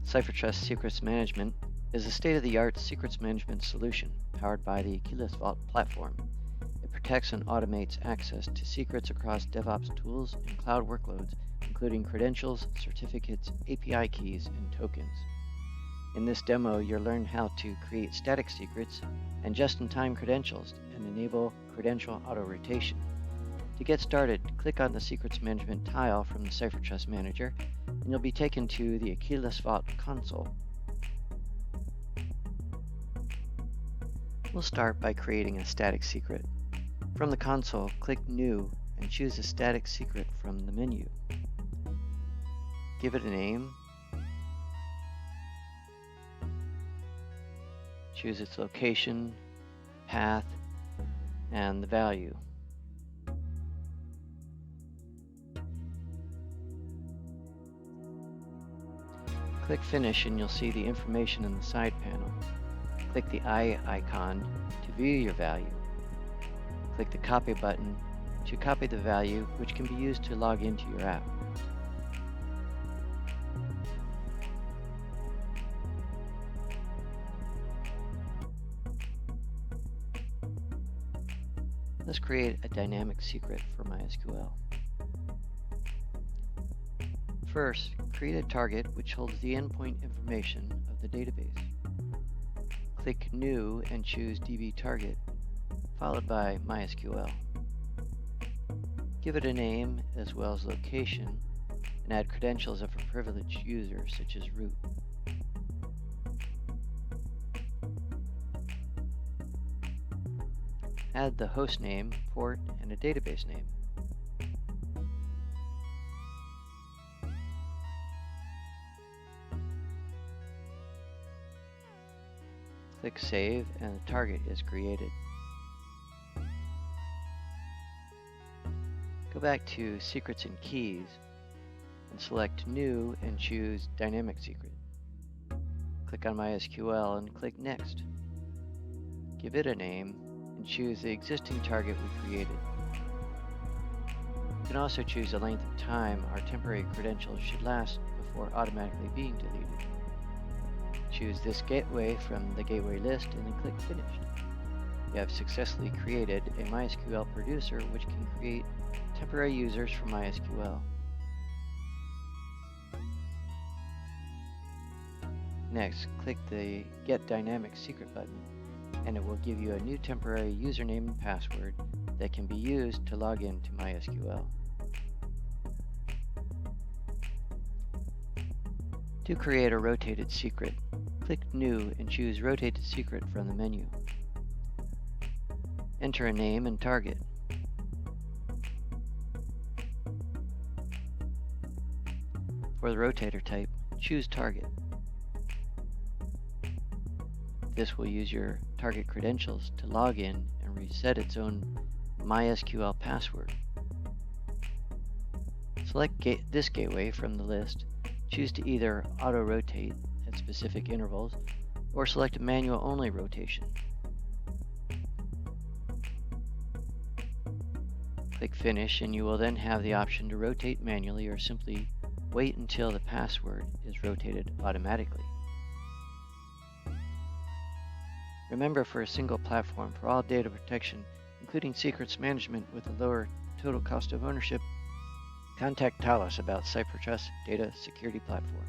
CipherTrust Secrets Management is a state-of-the-art secrets management solution powered by the Keyless Vault platform. It protects and automates access to secrets across DevOps tools and cloud workloads, including credentials, certificates, API keys, and tokens. In this demo, you'll learn how to create static secrets and just-in-time credentials and enable credential auto-rotation. To get started, click on the Secrets Management tile from the CipherTrust Manager, and you'll be taken to the Keyless Vault console. We'll start by creating a static secret. From the console, click New and choose a static secret from the menu. Give it a name. Choose its location, path, and the value. Click Finish and you'll see the information in the side panel. Click the eye icon to view your value. Click the Copy button to copy the value, which can be used to log into your app. Let's create a dynamic secret for MySQL. First, create a target which holds the endpoint information of the database. Click New and choose DB Target, followed by MySQL. Give it a name as well as location, and add credentials of a privileged user such as root. Add the host name, port, and a database name. Click Save and the target is created. Go back to Secrets and Keys and select New and choose Dynamic Secret. Click on MySQL and click Next. Give it a name and choose the existing target we created. You can also choose the length of time our temporary credentials should last before automatically being deleted. Choose this gateway from the gateway list and then click Finished. You have successfully created a MySQL producer which can create temporary users for MySQL. Next, click the Get Dynamic Secret button and it will give you a new temporary username and password that can be used to log into MySQL. To create a rotated secret, click New and choose Rotated Secret from the menu. Enter a name and target. For the rotator type, choose Target. This will use your target credentials to log in and reset its own MySQL password. Select this gateway from the list. Choose to either auto-rotate at specific intervals or select a manual-only rotation. Click Finish and you will then have the option to rotate manually or simply wait until the password is rotated automatically. Remember, for a single platform for all data protection, including secrets management with a lower total cost of ownership, contact Talos about CipherTrust Data Security Platform.